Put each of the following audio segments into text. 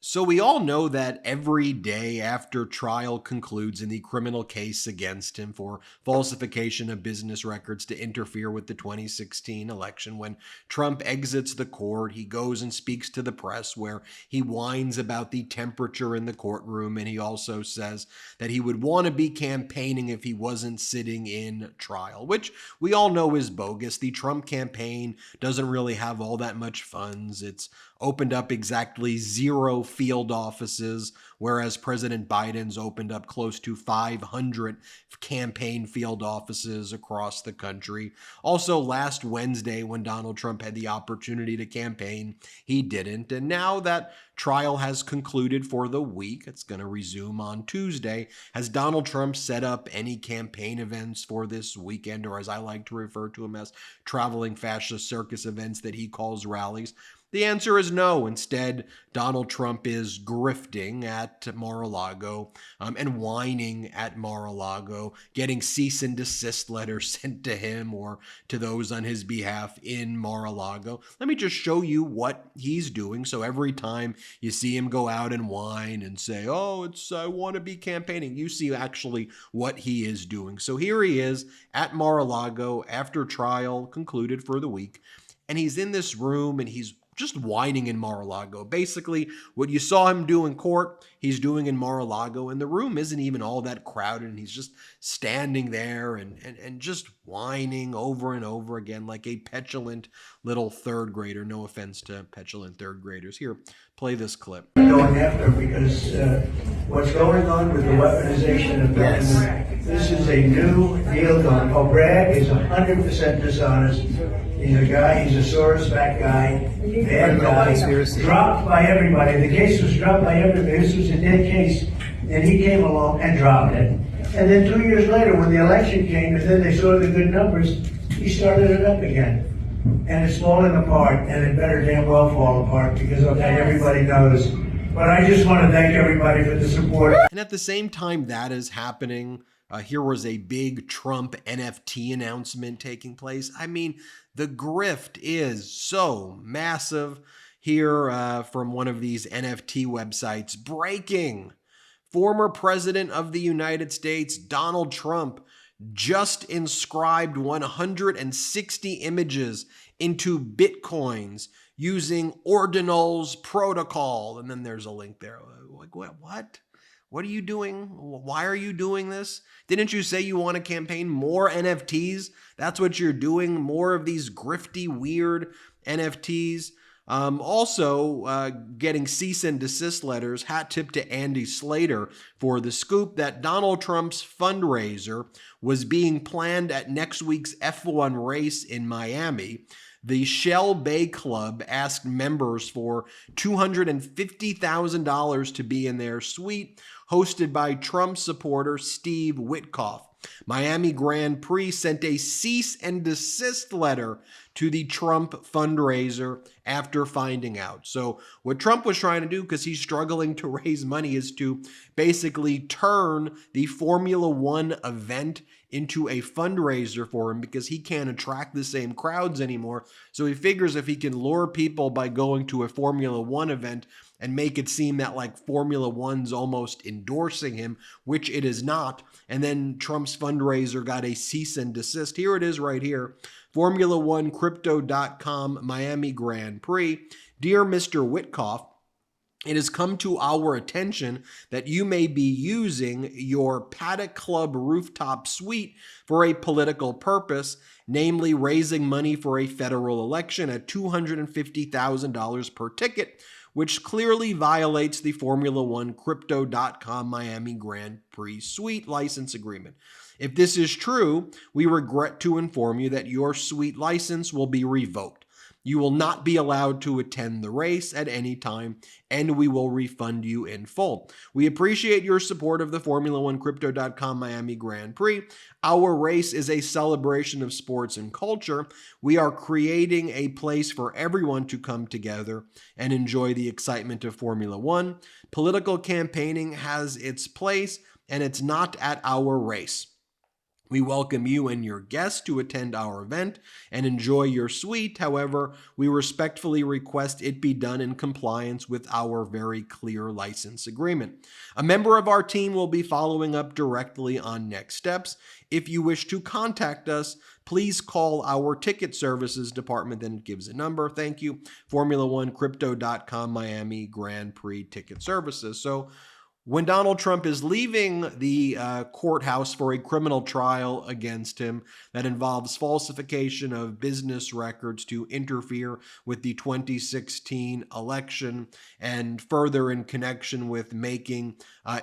So we all know that every day after trial concludes in the criminal case against him for falsification of business records to interfere with the 2016 election, when Trump exits the court, he goes and speaks to the press where he whines about the temperature in the courtroom, and he also says that he would want to be campaigning if he wasn't sitting in trial, which we all know is bogus. The Trump campaign doesn't really have all that much funds. It's opened up exactly 0 field offices, whereas President Biden's opened up close to 500 campaign field offices across the country. Also, last Wednesday, when Donald Trump had the opportunity to campaign, he didn't. And now that trial has concluded for the week, it's going to resume on Tuesday. Has Donald Trump set up any campaign events for this weekend, or as I like to refer to them as traveling fascist circus events that he calls rallies? The answer is no. Instead, Donald Trump is grifting at Mar-A-Lago and whining at Mar-A-Lago, getting cease and desist letters sent to him or to those on his behalf in Mar-A-Lago. Let me just show you what he's doing. So every time you see him go out and whine and say, oh, I want to be campaigning, you see actually what he is doing. So here he is at Mar-A-Lago after trial concluded for the week. And he's in this room and he's just whining in Mar-A-Lago. Basically, what you saw him do in court, he's doing in Mar-A-Lago, and the room isn't even all that crowded, and he's just standing there and just whining over and over again like a petulant little third grader. No offense to petulant third graders. Here, play this clip. Going after because what's going on with the weaponization of guns, this is a new deal going. Bragg is 100% dishonest. He's a guy, he's a Soros back guy, bad guy, dropped by everybody. The case was dropped by everybody. This was a dead case. And he came along and dropped it. And then 2 years later, when the election came, and then they saw the good numbers, he started it up again. And it's falling apart, and it better damn well fall apart, because, okay, everybody knows. But I just want to thank everybody for the support. And at the same time that is happening, here was a big Trump NFT announcement taking place. I mean, the grift is so massive. Here from one of these NFT websites, breaking. Former President of the United States, Donald Trump, just inscribed 160 images into Bitcoins using Ordinal's protocol. And then there's a link there. Like, what? What are you doing? Why are you doing this? Didn't you say you want to campaign more NFTs? That's what you're doing, more of these grifty, weird NFTs. Also, getting cease and desist letters, hat tip to Andy Slater for the scoop that Donald Trump's fundraiser was being planned at next week's F1 race in Miami. The Shell Bay Club asked members for $250,000 to be in their suite, hosted by Trump supporter Steve Witkoff. Miami Grand Prix sent a cease and desist letter to the Trump fundraiser after finding out. So what Trump was trying to do, because he's struggling to raise money, is to basically turn the Formula One event into a fundraiser for him, because he can't attract the same crowds anymore. So he figures if he can lure people by going to a Formula One event and make it seem that like Formula One's almost endorsing him, which it is not. And then Trump's fundraiser got a cease and desist. Here it is right here. Formula1Crypto.com Miami Grand Prix. Dear Mr. Witkoff, it has come to our attention that you may be using your Paddock Club rooftop suite for a political purpose, namely raising money for a federal election at $250,000 per ticket, which clearly violates the Formula1Crypto.com Miami Grand Prix suite license agreement. If this is true, we regret to inform you that your suite license will be revoked. You will not be allowed to attend the race at any time, and we will refund you in full. We appreciate your support of the Formula1Crypto.com Miami Grand Prix. Our race is a celebration of sports and culture. We are creating a place for everyone to come together and enjoy the excitement of Formula One. Political campaigning has its place, and it's not at our race. We welcome you and your guests to attend our event and enjoy your suite. However, we respectfully request it be done in compliance with our very clear license agreement. A member of our team will be following up directly on next steps. If you wish to contact us, please call our ticket services department. Then it gives a number. Thank you. Formula1Crypto.com Miami Grand Prix Ticket Services. So, when Donald Trump is leaving the courthouse for a criminal trial against him that involves falsification of business records to interfere with the 2016 election, and further in connection with making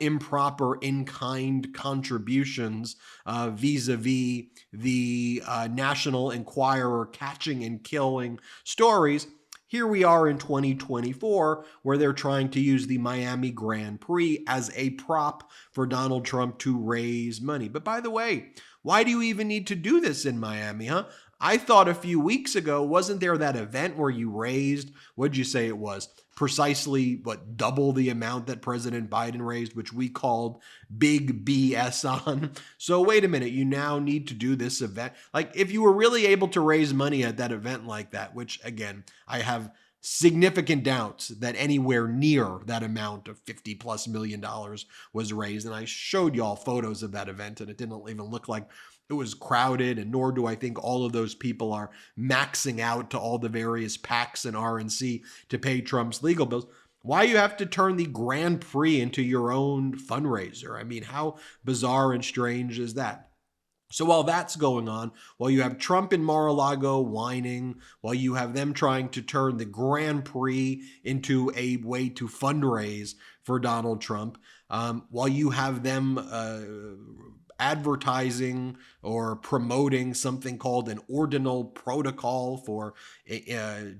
improper in-kind contributions vis-a-vis the National Enquirer catching and killing stories, here we are in 2024, where they're trying to use the Miami Grand Prix as a prop for Donald Trump to raise money. But by the way, why do you even need to do this in Miami, huh? I thought a few weeks ago, wasn't there that event where you raised, what'd you say it was? Precisely, double the amount that President Biden raised, which we called big BS on. So wait a minute, you now need to do this event. Like, if you were really able to raise money at that event like that, which again, I have significant doubts that anywhere near that amount of $50+ million was raised. And I showed y'all photos of that event, and it didn't even look like it was crowded, and nor do I think all of those people are maxing out to all the various PACs and RNC to pay Trump's legal bills. Why you have to turn the Grand Prix into your own fundraiser? I mean, how bizarre and strange is that? So while that's going on, while you have Trump in Mar-a-Lago whining, while you have them trying to turn the Grand Prix into a way to fundraise for Donald Trump, while you have them advertising or promoting something called an ordinal protocol for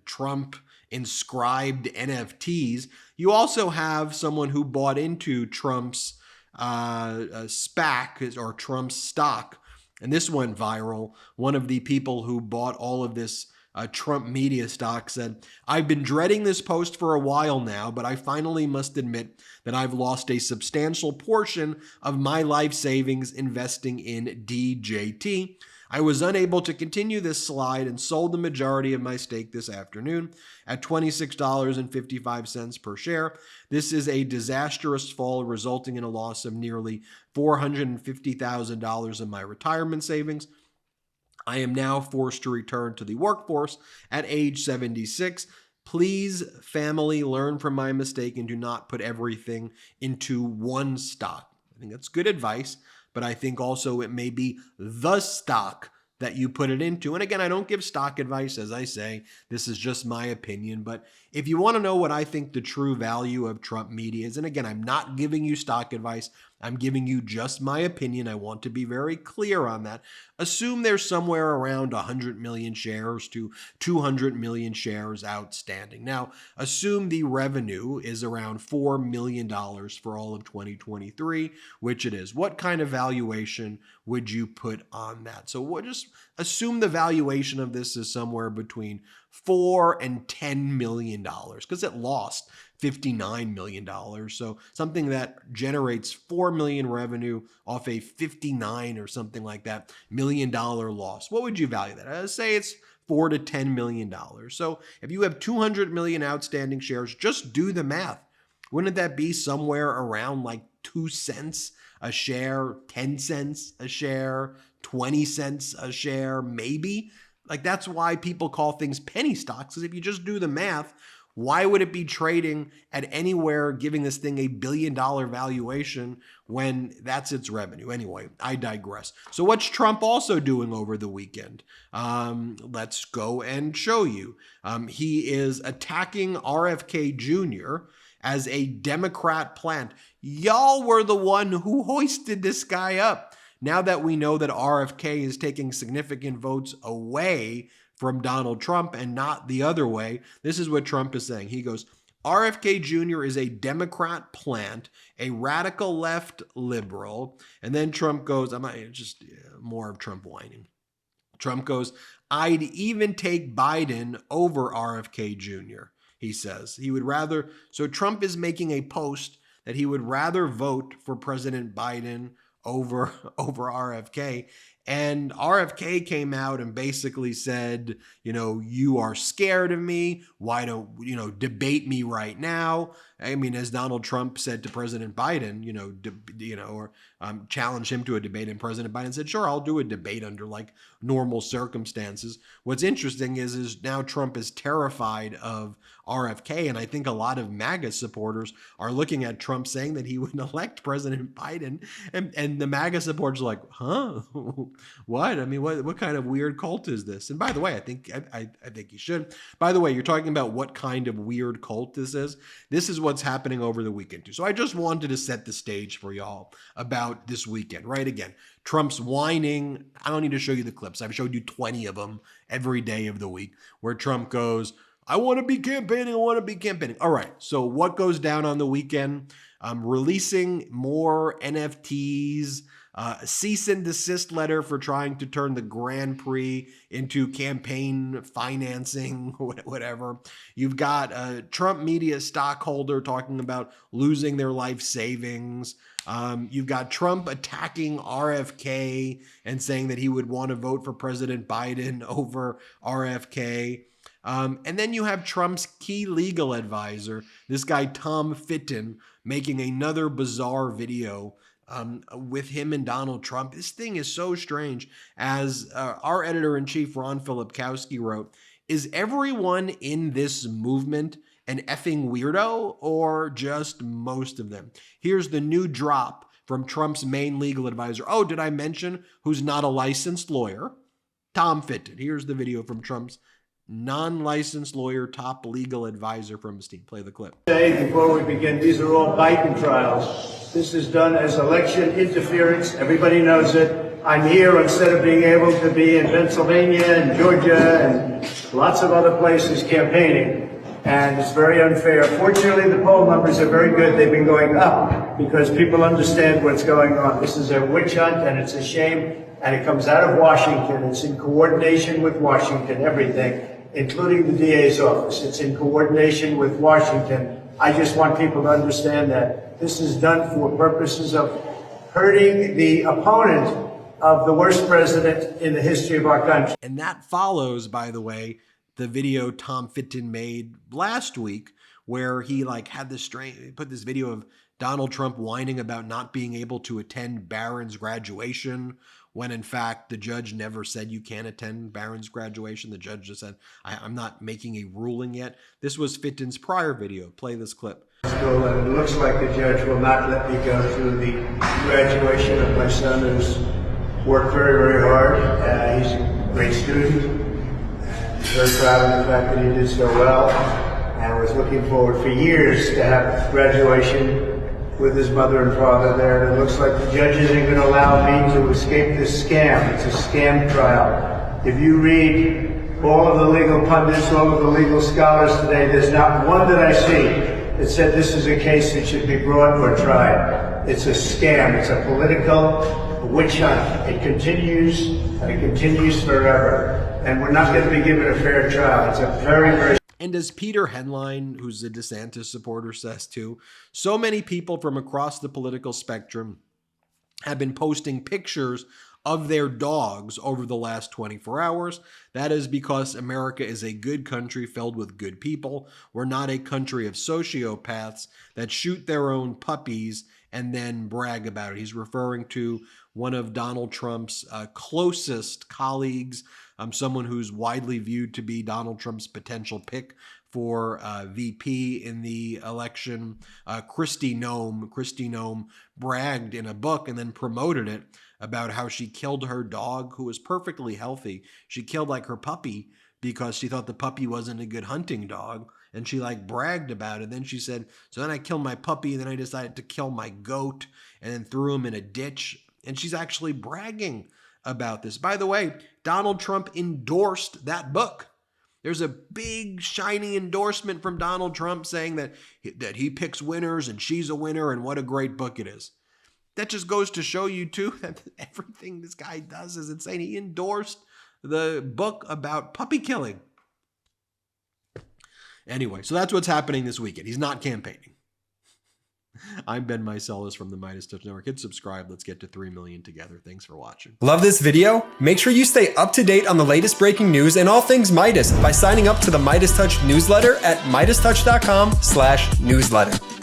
Trump inscribed NFTs, you also have someone who bought into Trump's SPAC or Trump's stock. And this went viral. One of the people who bought all of this Trump media stock said, "I've been dreading this post for a while now, but I finally must admit that I've lost a substantial portion of my life savings investing in DJT. I was unable to continue this slide and sold the majority of my stake this afternoon at $26.55 per share. This is a disastrous fall, resulting in a loss of nearly $450,000 of my retirement savings. I am now forced to return to the workforce at age 76. Please, family, learn from my mistake and do not put everything into one stock." I think that's good advice, but I think also it may be the stock that you put it into. And again, I don't give stock advice, as I say. This is just my opinion. But if you want to know what I think the true value of Trump media is, and again, I'm not giving you stock advice, I'm giving you just my opinion. I want to be very clear on that. Assume there's somewhere around 100 million shares to 200 million shares outstanding. Now, assume the revenue is around $4 million for all of 2023, which it is. What kind of valuation would you put on that? So we'll just assume the valuation of this is somewhere between $4 and $10 million, because it lost $59 million. So something that generates $4 million revenue off a 59 or something like that $1 million loss. What would you value that? I'd say it's $4 to $10 million. So if you have 200 million outstanding shares, just do the math. Wouldn't that be somewhere around like 2 cents a share, 10 cents a share, 20 cents a share, maybe? Like, that's why people call things penny stocks, because if you just do the math, why would it be trading at anywhere, giving this thing $1 billion valuation when that's its revenue? Anyway, I digress. So what's Trump also doing over the weekend? Let's go and show you. He is attacking RFK Jr. as a Democrat plant. Y'all were the one who hoisted this guy up. Now that we know that RFK is taking significant votes away from Donald Trump and not the other way, this is what Trump is saying. He goes, RFK Jr. is a Democrat plant, a radical left liberal. And then Trump goes, more of Trump whining. Trump goes, I'd even take Biden over RFK Jr., he says. He would rather, so Trump is making a post that he would rather vote for President Biden over RFK. And RFK came out and basically said, you are scared of me. Why don't, debate me right now? I mean, as Donald Trump said to President Biden, challenged him to a debate, and President Biden said, sure, I'll do a debate under like normal circumstances. What's interesting is now Trump is terrified of RFK, and I think a lot of MAGA supporters are looking at Trump saying that he would elect President Biden, and the MAGA supporters are like, huh? What? I mean, what kind of weird cult is this? And by the way, I think he should. By the way, you're talking about what kind of weird cult this is. This is what's happening over the weekend too. So I just wanted to set the stage for y'all about this weekend, right? Again, Trump's whining. I don't need to show you the clips. I've showed you 20 of them every day of the week where Trump goes, I want to be campaigning. I want to be campaigning. All right. So what goes down on the weekend? Releasing more NFTs, a cease and desist letter for trying to turn the Grand Prix into campaign financing, whatever. You've got a Trump media stockholder talking about losing their life savings. You've got Trump attacking RFK and saying that he would want to vote for President Biden over RFK. And then you have Trump's key legal advisor, this guy Tom Fitton, making another bizarre video with him and Donald Trump. This thing is so strange. As our editor-in-chief, Ron Filipkowski, wrote, is everyone in this movement an effing weirdo, or just most of them? Here's the new drop from Trump's main legal advisor. Oh, did I mention who's not a licensed lawyer? Tom Fitton. Here's the video from Trump's non-licensed lawyer, top legal advisor from his team. Play the clip. Before we begin, these are all Biden trials. This is done as election interference. Everybody knows it. I'm here instead of being able to be in Pennsylvania and Georgia and lots of other places campaigning. And it's very unfair. Fortunately, the poll numbers are very good. They've been going up because people understand what's going on. This is a witch hunt, and it's a shame. And it comes out of Washington. It's in coordination with Washington, everything, including the DA's office. It's in coordination with Washington. I just want people to understand that this is done for purposes of hurting the opponent of the worst president in the history of our country. And that follows, by the way, the video Tom Fitton made last week, where he had this put this video of Donald Trump whining about not being able to attend Barron's graduation, when in fact the judge never said you can't attend Barron's graduation. The judge just said, I'm not making a ruling yet. This was Fitton's prior video. Play this clip. And it looks like the judge will not let me go to the graduation of my son, who's worked very, very hard. He's a great student. Very proud of the fact that he did so well, and was looking forward for years to have graduation with his mother and father there. And it looks like the judge isn't going to allow me to escape this scam. It's a scam trial. If you read all of the legal pundits, all of the legal scholars today, there's not one that I see that said this is a case that should be brought or tried. It's a scam. It's a political witch hunt. It continues, and it continues forever. And we're not going to be given a fair trial. It's a very, very... And as Peter Henline, who's a DeSantis supporter, says too, so many people from across the political spectrum have been posting pictures of their dogs over the last 24 hours. That is because America is a good country filled with good people. We're not a country of sociopaths that shoot their own puppies and then brag about it. He's referring to one of Donald Trump's closest colleagues, someone who's widely viewed to be Donald Trump's potential pick for VP in the election. Kristi Noem bragged in a book and then promoted it about how she killed her dog, who was perfectly healthy. She killed her puppy because she thought the puppy wasn't a good hunting dog. And she bragged about it. Then she said, so then I killed my puppy, and then I decided to kill my goat and then threw him in a ditch. And she's actually bragging about this. By the way, Donald Trump endorsed that book. There's a big shiny endorsement from Donald Trump saying that he picks winners and she's a winner and what a great book it is. That just goes to show you too that everything this guy does is insane. He endorsed the book about puppy killing. Anyway, so that's what's happening this weekend. He's not campaigning. I'm Ben Meiselas from the MeidasTouch Network. Hit subscribe. Let's get to 3 million together. Thanks for watching. Love this video? Make sure you stay up to date on the latest breaking news and all things Midas by signing up to the MeidasTouch newsletter at MeidasTouch.com/newsletter.